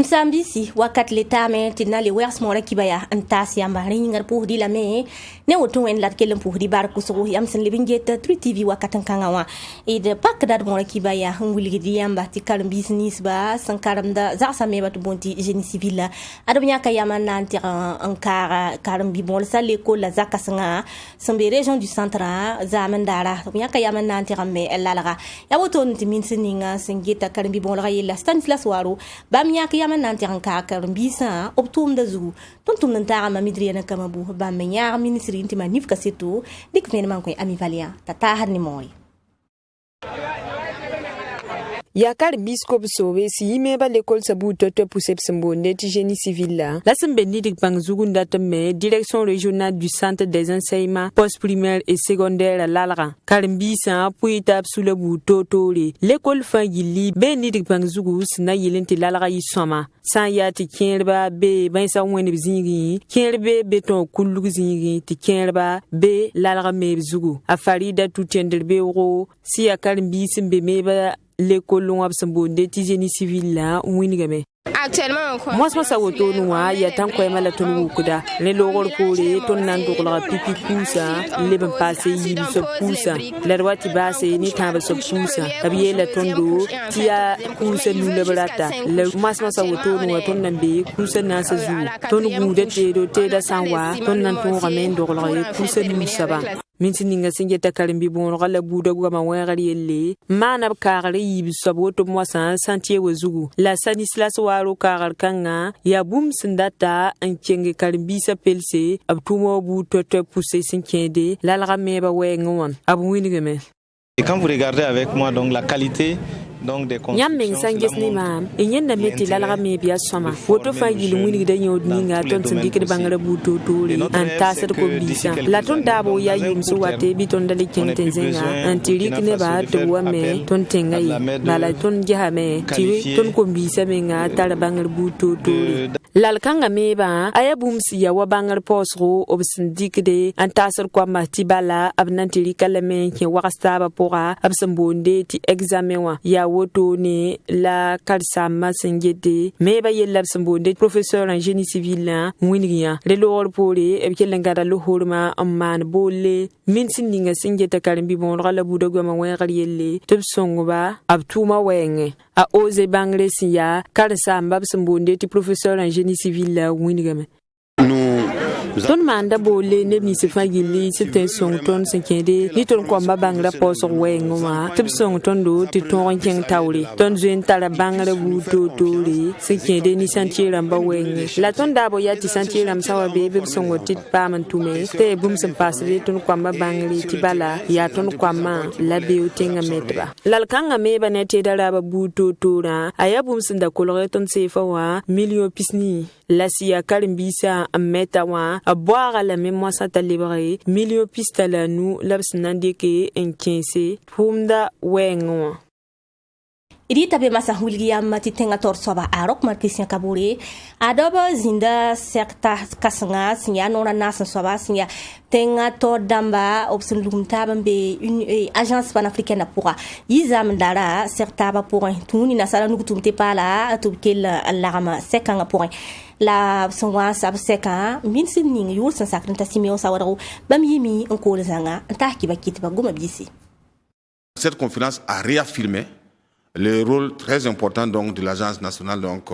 Msambisi wakat letame tinali wers mora kibaya antasi amba ringar puhdi lame ne wotu en lat kelen puhdi bar kusu yam sen libinget 3 TV wakatan kangawa e de pak dad mora kibaya nguligi di yamba ti kalm business ba sankaram da za sa me batu bonti génie civil adam nya kayama nanti ankara kalm bi bol sa l'école la zakasanga sambe région du centre za mandara nya kayama nanti ramme elalaga ya wotu ntimin sininga singita kalm bi bol ga yella Stanislas Waro bam nya yaman nanti ranka karbisa optum da zu tontum nanta ma midriana kamabu ba menya ministri intima nifka setu dik fen man koy ami valia tata har ni moy Yakar biskop sowe si ime ba l'école sabu toto poussep sembonde ti génie civil la sembendi dik bang zugunda teme direction régionale du centre des enseignements post-primaire et secondaire lalra karbisa puita sous le bout totore l'école fagili beni dik bang zugu sna yelenti lalra yisoma san ya ti kenrba be ban sa woni zingi kenrbe beton kullu zingi ti kenrba be lalra me zugu afarida tutenderbe ro si yakar bisimbe meba l'école longa sembonde ti génie civil la winigame actuellement moi ça woto noa ya tan ko mala ton wukuda ne logor pore ton nan do la pipi kusa le ban passé yi so kusa la wati basse ni tamba so kusa tabiye la tondo tia kusa nu le barata le mas ça woto noa ton nan be kusa na sa zu ton gude te do te da sanwa ton nan to ramen do la kusa nu saba minti ninga singeta kalimbi bon gala buda gama wangari yelle mana kagare yibi saboto moisa santier wezugu la Stanislas Waro kagar kanga ya bum sindata ankenge kalimbi sa pelse abtumo bu toto poussé sinkende la la meba wengon abu winigeme. Et quand vous regardez avec moi donc la qualité donc des Yamming sanges ni mam enyenda meti la me bia soma woto fa gilu wini da nyod ninga ton sindike bangara buto tole antasar ko bisa la ton dabo ya yim so wate bi ton dali kenten zenga antirik ne ba to wame ton tengai bala ton jahame ti ton ko bisa menga tara bangar buto tole lal kanga meba aya bumsi ya wa bangar posro ob sindike de antasar ko mati bala abnantiri kalame ke wakasta ba pora absambonde ti examen wa ya woto ne la kalsama sengede meba yella sambonde professeur en génie civil la winriya le lor pore e kelengara lo horma amman bolle min sininga singeta karimbi bon gala budo goma wengar yelle tub songoba abtuma wenge a oze bangre siya kalsama sambonde ti professeur en génie civil la winrigame ton manda bolle ne ni se fagili c'était son ton senkede ni ton ko bangra poso wengoma tib son ton do ti ton ken tawri ton zen tala bangra bu to tole senkede ni santiera ba wenge la ton dabo ya ti santiera msawa bebe son tit pa man tume te bum sem pasre ton ko bangri ti bala ya ton ko la be utenga metra lal kanga me ba ne te dala ba bu to tora aya bum sinda kolore ton sefa wa million pisni la siya karimbisa ameta wa aboire la mémoire santa libre million pistala nu labsnandeke en 15 fumda wengo idi tabe masa hulgiya mati tenga torsoba arok markisnya kabure adoba zinda sekta kasanga sinya nona nasa soba sinya tenga to damba opsun lumta bambe une agence panafricaine pour yizam dara sekta ba pour tuni nasala nukutumte pala atubkel alama sekanga pour la songwa sab seka min sinning yul san sakranta simeo sawaro bam yimi on ko zanga tahki bakiti ba goma bisi. Cette conférence a réaffirmé le rôle très important donc de l'agence nationale donc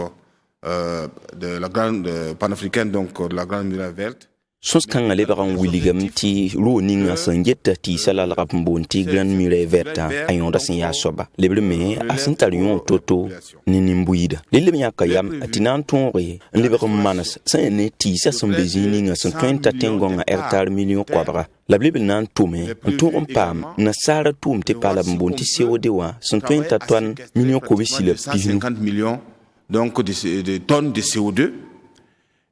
de la grande panafricaine donc de la grande muraille verte. Sos kan ale baran wiligam ti roning asangeta ti sala la bonti grande muraille verte ayon da sin ya soba lebre me asintarion toto ni nimbuida lele nya kayam atinan tonre lebre manas sane ti sa sombezini nga 50 tengonga hectare million kwabra la Bible nan tume ntum pam na sara tum te pala bonti COD wa 50 tonnes million ko bisi le 50 millions donc de tonnes de CO2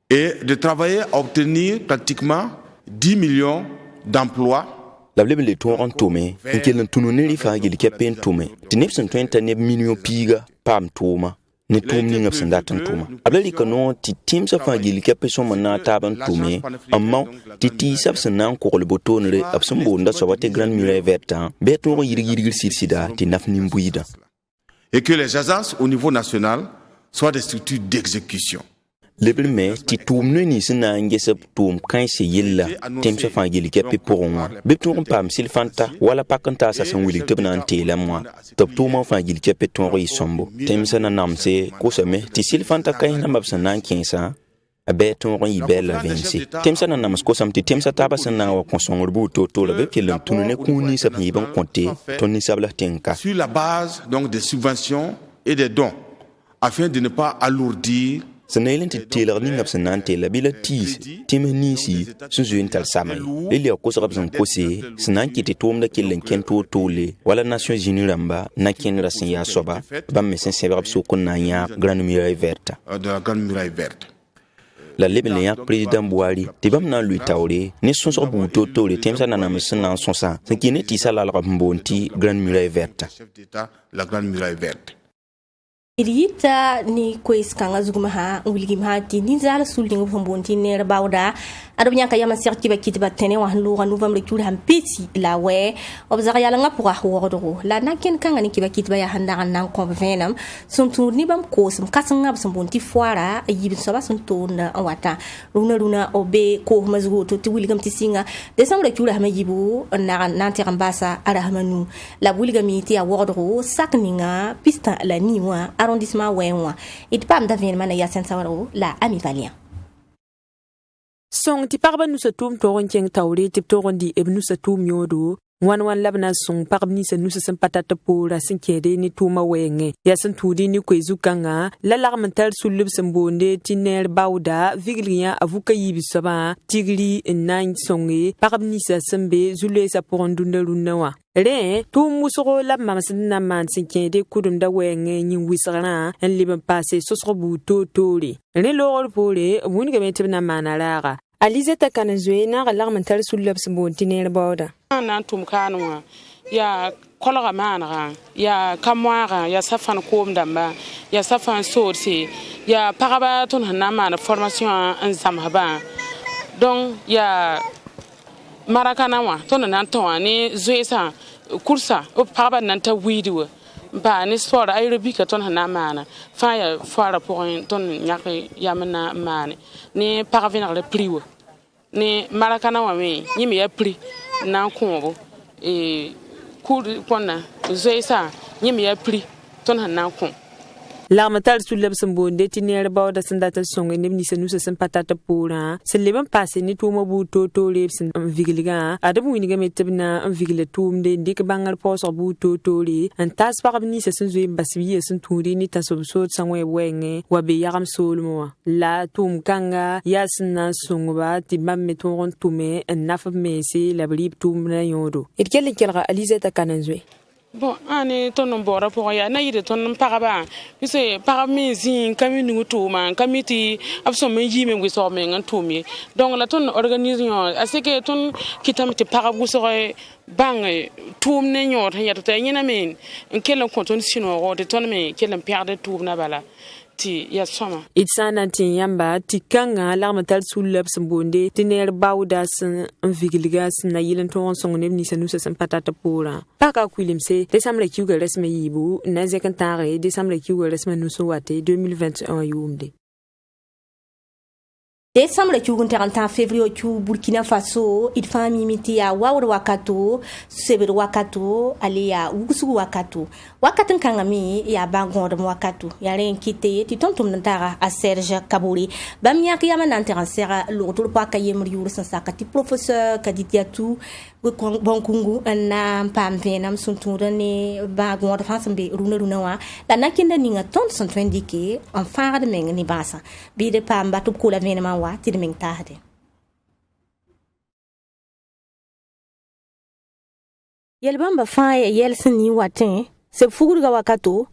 et de travailler à obtenir pratiquement 10 millions d'emplois. La Bible le ton tume nkelen tununeli fa gili kepen tume ti 920 ne million piga pam tuma ne tum ni ngap sandatan tuma ablali kano ti tim sa fa gili kepeson mana taban tume amma ti sab sanan ko le botonre absumbo nda so wate grande muraille verte beton yirigir sirsida ti nafni mbuida et que les agences au niveau national soit des structures d'exécution. lebl me ti tʋʋm ne nins n na n gesb tʋʋm kãense yella tẽmsã fãa yel-kɛpɩ pʋgẽ wã bɩ b tʋʋg n paam sɩl-fãnta wala pak n taasa sẽn wilg tɩ b na n teelame wã tɩ b tʋʋmã fãa yel-kɛpɩ tõog y sõmbo tẽmsã na namse kʋsame tɩ sɩl-fãnta kãens nambã b sẽn na n kẽesã a bɩ tõog n yɩ bɛɛ la vẽnse tẽmsã na nams kosame tɩ tẽmsã taabã sẽn na n wa kõ sõngr buud-toor-toora bɩ b kell n tũnu ne kũun ninsã b yɩɩb n kõ tɩ tõnd ninsab la tẽngka sur la base donc des subventions et des dons afin de ne pas alourdir sẽn na yel n tɩ teelg ninga b sẽn na n teela bɩ la tiis tẽms ninsi sẽn zoe n tar same le lɛg kosg b sẽn kose sẽn na n kɩ tɩ tʋʋmda kell n kẽn toor-toole wala nations unis rãmba na-kẽnedã sẽn yaa soaba bãmb me sẽn sẽbg b sok n na n yãag grande muraille verte de la grande muraille verte. la leb n yãk président Buhari tɩ bãmb na n lʋɩ taoore ne sõsg buud toor-toore tẽmsã nanam sẽn na n sõsã sẽn kɩ ne tɩɩsã lalg b n boond tɩ grande muraille verte. Chef d'État, la grande muraille verte. Irita ni kwes kanga zuguma ha wilgi ma ti ni zal sulling fo bonti ne bawda ado nyaka yama serti ba kitba tene wa lu ga novembre tur ham peti la we obzara yala nga pour ho la na ken kanga ni kiba kitba ya handa nan ko venam sun tur ni bam ko sum kasanga bam bonti foara yibi so ba sun to na wata runa obe ko mazgo to ti wilgam ti singa décembre tur ham yibu na nan ti rambasa ara hamanu la wilgami ti a wordro sakninga pista la niwa arrondissement Wenwa et pam d'avènement na Yasen Sawaro la Ami Valien sõng tɩ pagba nusa tʋʋm tog n kẽng taoore tɩ b tog n dɩ b nusa tʋʋm yõodo wan la b na n sõng pagb ninsã nusa sẽn pa tat poora sẽn kẽede ne tʋʋmã wɛɛngẽ yaa sẽn tũudi ne koe-zu-kãngã la lagm n tar sullb sẽn boonde tɩ neer baooda viglg yã a vuka yiib soabã tigri n na n sõnge pagb ninsã sẽn be zu-loeesã pʋgẽ rũndã wã rẽ tʋʋm wʋsgo la b mams d na n maan sẽn kẽede kʋdemda wɛɛngẽ yĩn wɩsgrã n leb n paase sõsg buud toor-toore rẽ loogr poore b wingame tɩ b na n maana raaga Alizeta Kanazwe na lagm n tar sullb sẽn boond tɩ neer baooda na n tʋm kaan wã yaa kolga maanegã yaa ka-moaagã yaa safãn koom dãmba yaa safãn soodse yaa pagba tõnd sẽn na n maan formation n zãmsbã donc yaa marakana wã tõnd na n tõ wã ne zoeesã kursa b pagba na n ta wiidi wa n paa ne sport aérobika tõnd sẽn na n maana fãa yaa foara pʋgẽ tõnd yãk yam n na n maane ne pag vẽnegr prix wa ne marakana wã me yẽ me yaa prix n na n kõobo kõnna zoeesã yẽ me yaa prix tõnd sẽn na n kõ lagm tar sullb sẽn boonde tɩ neer baooda sẽn dat n sõnge neb ninsã nusa sẽn pa tat poorã sẽn leb n paase ne tʋʋmã buud toor-toore b sẽn n viglgã ad b wingame tɩ b na n vigla tʋʋmde n dɩk bãngr paoosg buud toor-toore n taas pagb ninsã sẽn zoe n bas b yɩa sẽn tũudi ne tãsob sood-sã wẽ wɛɛngẽ wa be yagem soolmẽ wã la tʋʋm kãnga yaa sẽn na n sõngba tɩ bãmb me tõog n tʋme n naf b meese la b rɩɩb tʋʋmdã yõodo d kell n kelga Alizeta Kanazwe bon ane tõnd n baoodã pʋgẽ yaa na yɩɩd tõnd n pagba pise pagb me zĩig ka mi ning tʋʋma ka mi tɩ b sõm n yiime wɩsg meng n tʋʋm ye donc la tõnd organisme wã a seke tõnd kɩtame tɩ pagb wʋsg bãng tʋʋm ne yõod sẽn yɛt t'a yẽna me n kell n kõ tõnd sũ-noogo tɩ tõnd me kell n pẽgd tʋʋmdã bala tɩ yaa sõma d sã n na n tẽ yãmba tɩ kãngã lagm n tar sullb sẽn boonde tɩ neer baooda sẽn n viglga sẽn na yɩl n tõog n sõng neb ninsã nusa sẽn pa tat poorã paka kuilemse décembre kiuga resmã yiibu n na n zẽk n tãage décembre kiuga resmã nus n wate 2021 yʋʋmde décembre chugun 31 février chu Burkina Faso il fami miti ya wawr wakato sebir wakato ali ya wusugu wakato wakatin kangami ya bangond wakato ya ren kite ti tontum nantara a Serge Kabouri bam yak yama nantara sera lotur pa kayem riur san sakati professeur kaditiatu bonkungu na pam venam suntura ne bangond fasambe runa wa la nakinda ninga ton sont indiqué en phare de meng ni basa bi de pam batup ko la venama wa ti de meng tahde yel bamba fa yel sini watin se fugurga wakato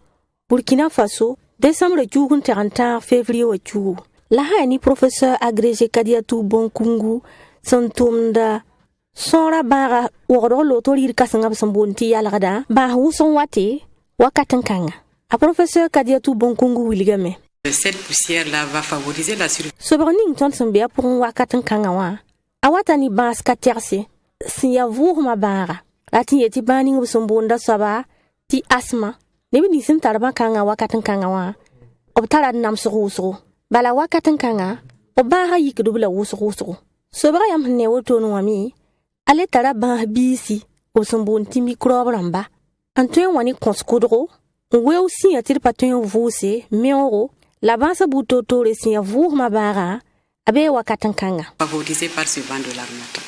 Burkina Faso décembre 30 février wa chu la hani professeur agrégé Kadiatou Bonkungu santumda sonra bara wogro lotorir kasanga sambonti yalgada ba huson wate wakatan kanga a professeur Kadiatou Bonkungu wilgame cette poussière-là va favoriser la survie. Sobrning ton sembia pour un wakatan kangawa. Awatani bas katerse. Si ya ma bara. Lati yeti banning of sombonda saba. Ti asma. Nebi nisim tarba kanga wakatan kangawa. b tara d nams wʋsgo bala wakat n kãngã b bãasã yikd b la wʋsg-wʋsgo sobga yãmb sẽn ne wotoone wãme a le tara bãas biisi b sẽn boond tɩ mikrob rãmba n tõe n wa ne kõs-kʋdgo n weoog sĩyã tɩ d pa tõe n vʋʋse meoogo la bãasã buud-toor-toore sẽn ya vʋʋsmã baagã a bee wakat n kãngã favorisé par ce vent de l'harmattan.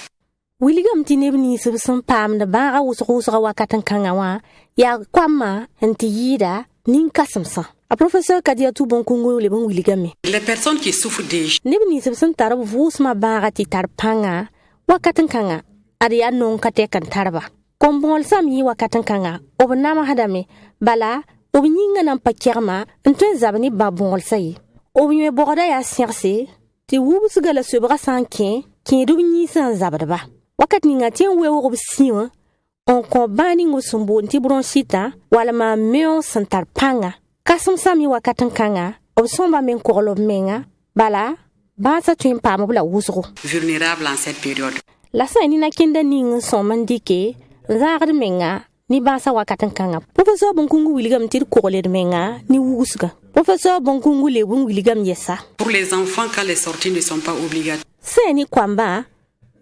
wilgame tɩ neb nins b sẽn paamd bãagã wʋsg-wʋsga wakat n kãngã wã yaa koamã n tɩ yɩɩda nin-kãsemsã a professeur Kadiatou Bonkungu leb n wilgame Les personnes qui souffrent déjà neb nins b sẽn tar b vʋʋsmã bãagã tɩ tar pãnga wakat n kãngã ad yaa nong ka tɛk n tarba kom-bõolsam yɩ wakat n kãngã b namsdame bala b yĩngã nan pa kɛgma n tõe n zab ne bã-bõolsã ye b yõ bɔgda yaa sẽgse tɩ wubsga la sobga sã n kẽed b yĩnsã n zabdba wakat ninga tɩ n weoog b sĩwã n kõ bãa ning b sẽn boond tɩ bronchitã walma meoog sẽn tar pãnga kãsem-sãm yɩ wakat n kãngã b sõmbame n kogl b menga bala bãasã tõe n paam b la wʋsgo vulnérables en cette période. la sã nina kẽnda ning n sõm n dɩke n zãagd menga ne bãasã wakat n kãngã professeur Bonkungu wilgame tɩ d kogled menga ne wʋsga professeur Bonkungu leb n wilgame yɛsa Pour les enfants, quand les sorties ne sont pas obligatoires, sã ne koamba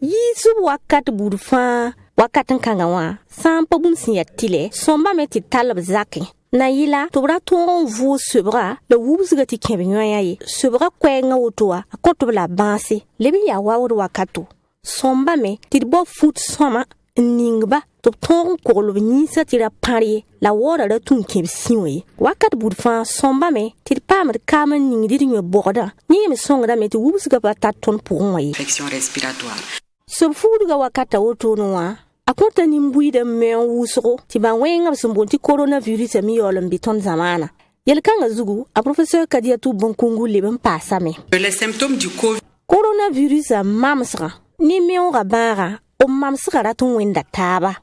yiisb wakat buud fãa wakat n kãngã wã sã n pa bũmb sẽn ya tɩlɛ sõmbame tɩ talb zakẽ na yɩla tɩ b ra tõog n vʋʋs sobga la wubsga tɩ kẽb yõyã ye sobga koɛɛngã woto wã a kõt b la bãase leb n yaa waood wakato sõmbame tɩ d bao fut sõma n ningba tɩ b tõog n kogl b yĩnsã tɩ ra pãr ye la waooda ra tũn kẽb sĩwã ye wakat buud fãa sõmbame tɩ d paamd kaam n ningd d yõ bɔgdã yẽ me sõngdame tɩ wubsga pa tar tõnd pʋgẽ wã ye infection respiratoire. sob fuudga wakata wotoone wã a kõta nin-buiidã n me n wʋsgo tɩ bãn wẽngã b sẽn boond tɩ coronavirus a me yaool n bɩ tõnd zamaana yel-kãngã zugu a professeur Kadiatou Bonkungu leb n paasame Les symptômes du Covid coronavirus a mamsgã ne meoogã bãagã b mamsgã rat n wẽnda taaba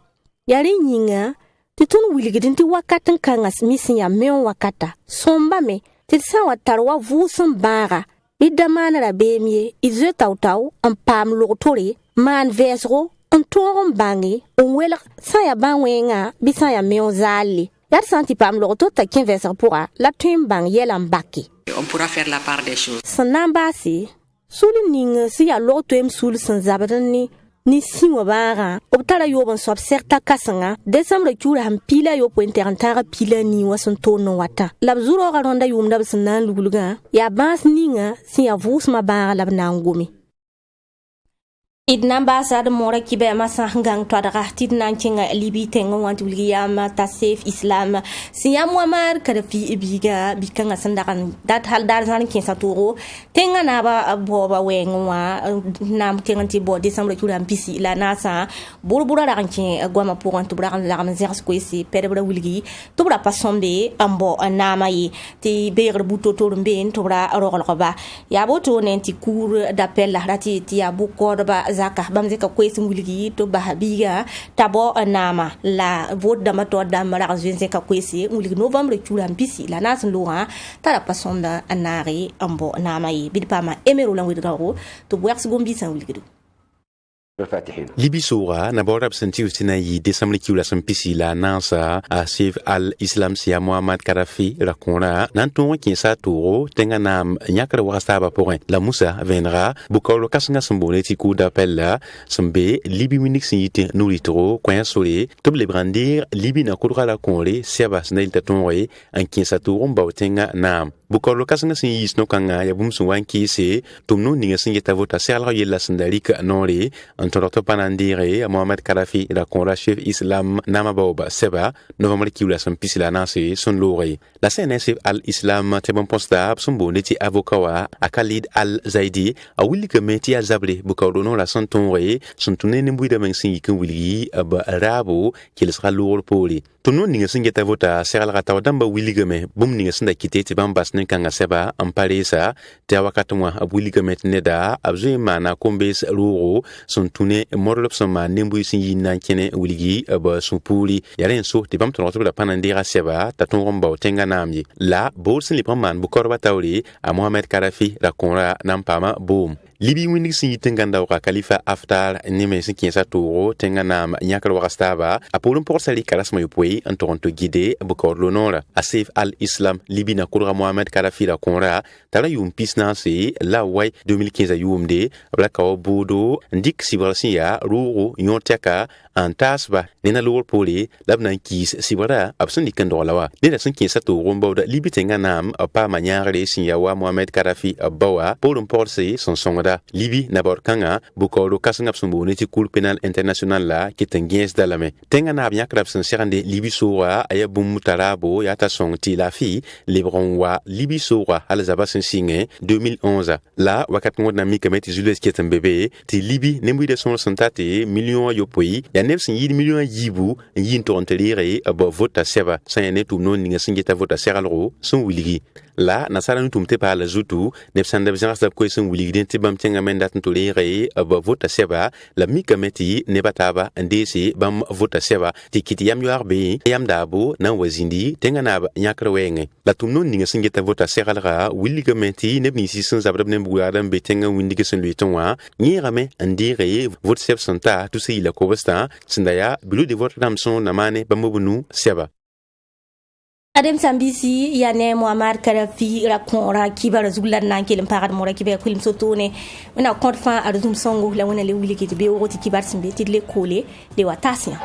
yaa rẽ yĩnga tɩ tõnd wilgd n tɩ wakat n kãngã mi sẽn yaa meoog wakata sõmbame tɩ d sã n wa tar wa vʋʋs n bãaga d da maan ra beem ye d zoe tao-tao n paam log-tore maan vɛɛsgo n tõog n bãnge n welg sã n yaa bã-wẽngã bɩ sã n yaa meoog zaalle yaa d sã n tɩ paam log-to t'a kẽ vɛɛsg pʋga la tõe n bãng yɛla n bake on pourra faire la part des choses. sẽn na n baase sul ning sẽn yaa log-toeem sul sẽn zabd ne sĩwã baagã b tara yoob n soab sɛgta kãsengã desembr kiura sẽn piila yopoe n tɛg n tãag piila nii wã sẽn toond n watã la b zu-raoogã rõnda yʋʋmda b sẽn na n luglgã yaa bãas ninga sẽn yaa vʋʋsmã baagã la b na n gome d na n baasa d moora kibɛɛmã sã n gãng toadga tɩ d na n kẽnga libi tẽngẽ wã tɩ wilg yaam t'a sef islam sẽn yaa moamar kada fɩ biiga bi-kãngã sẽn dag n dat hal daar zãr n kẽsa toogo tẽngã naaba baooba wɛɛngẽ wã na n tẽng n tɩ bao desembr kiura n pisi la naasã bʋr-bʋrã rag n kẽ goamã pʋgẽ tɩ b rag n lagm n zɛgs koeese pɛdb ra wilgi tɩ b ra pa sõmbe n bao n naamã ye tɩ beegr bu-to-toor n been tɩ b ra roglgba yaa botone tɩ kuur d'appel la ra tɩ yaa bʋ-kaoodba zaka bãmb zẽka koees n wilgi tɩ b basa biiga t'a bao n naama la voot dãmbã taood dãmb rag n zoe n zẽka koeese n wilg novembre kiura n pisi la naas n loogã t'a ra pa sõmda n naage n bao naamã ye bɩ d paama emero la n wedgãogo tɩ b wɛgs gom-biisã n wilgdo libi soora na baoodã b sẽn tɩ tɩ na n yɩ desembr kiuura sẽn pisi la naasa a sef al islam sẽn yaa mohamad kadafi ra kõora na n tõog n kẽesa a toogo tẽngã naam yãkr wags taabã pʋgẽ la musa vẽnega bukaoolo kãsengã sẽn boone tɩ cour d'appel la sẽn be libi wĩndg sẽn yɩ tɩ no-rɩtgo kõyã sore tɩ b lebg n deeg libi na kʋdga la kõore sɛba sẽn na yel t'a tõoge n kẽesa toog n bao tẽngã naam bukaoolo kãsengã sẽn yiis no-kãngã yaa bũmb sẽn wa n kɩɩse tʋm no ninga sẽn yeta vota seglg yella sẽn da rɩk noore n tõdg tɩ pa na n deege mohamad kadafi ra kõora chef islam naamã baooba sɛba novembre kiuura sẽn pisi la naase sẽn looge la sẽn ne chef al islam tɩ b n põsda b sẽn boonde tɩ avoka wã a khalid al zaidi a wilgame tɩ yaa zabre bukaoolo noorã sẽn tõoge sẽn tʋm ne nin-buiidã meng sẽn yik n wilgi b raabo kɩlsga loogr poore tʋm no ninga sẽn geta vota seglga tao dãmba wilgame bũmb ninga sẽn da kɩte tɩ bãmb bas ne-kãngã sɛba n pa reesa tɩ a wakat wã b wilgame tɩ neda b zoe n maana kom-bees roogo sẽn tũ ne modl b sẽn maan nin-buiid sẽn yɩ n na n kẽne wilgi b sũ-puuri yaa rẽ n so tɩ bãmb tõdg tɩ b ra pa na n deega sɛba t'a tõog n bao tẽngã naam ye la boor sẽn leb n maan bʋ-kaoodbã taoore a mohamad kadafi ra kõora na n paama boom libi windig sin yitenganda wa Khalifa Haftar ne me sin kiensa toro tenganam nyakar wa staba apolon por sali karasma yopoi en Toronto guide bukor lonora asif al-Islam libi na kurra Mohamed Kadhafi la konra tala yum pisna se la way 2015 yumde blaka bodo ndik sibarsia ruru yonteka antasba nena lor poli labna kis sibara absun dikando lawa de sin kiensa toro mbawda libi tenganam pa manyare sin yawa Mohamed Kadhafi bawa polon por se son songa libi na borkanga bukoro kasanga sumbo neti cour penal international la ketengies dalame tenga na bya krab sen serande libi sowa aya bum tarabo ya ta song ti la fi libron wa libi sowa al zabasin singe 2011 la wakat ngod na mikameti jules ketem bebe ti libi nembu de son santate million yopoi ya 9 million yibu yin tontelire abo vota seba sayane tumno ninga singeta vota seralro son wiligi la nasara nu tumte pa la zutu nepsanda bizarre ko sen wiligi ti bam tenga mendat tolere abo vota seba la mikameti ne bataba ndesi bam vota seba ti kiti yam yarbe yam dabo na wazindi tenga na nyakra wenge la tumno ninga singeta vota seralra wiligi meti ne bnisi sen zabrab ne buada be tenga windige sen luitonwa nyirame ndire vota seba santa tu se ila kobasta sindaya bilu de vota damson na mane bambunu seba Adem Sambisi yane Muammar Kadhafi rakora kibar zular nan kelin pagad mora kibe kulim sotone ina konfa arzum songo la wona le wili kiti be woti kibar simbe tidle kole le watasia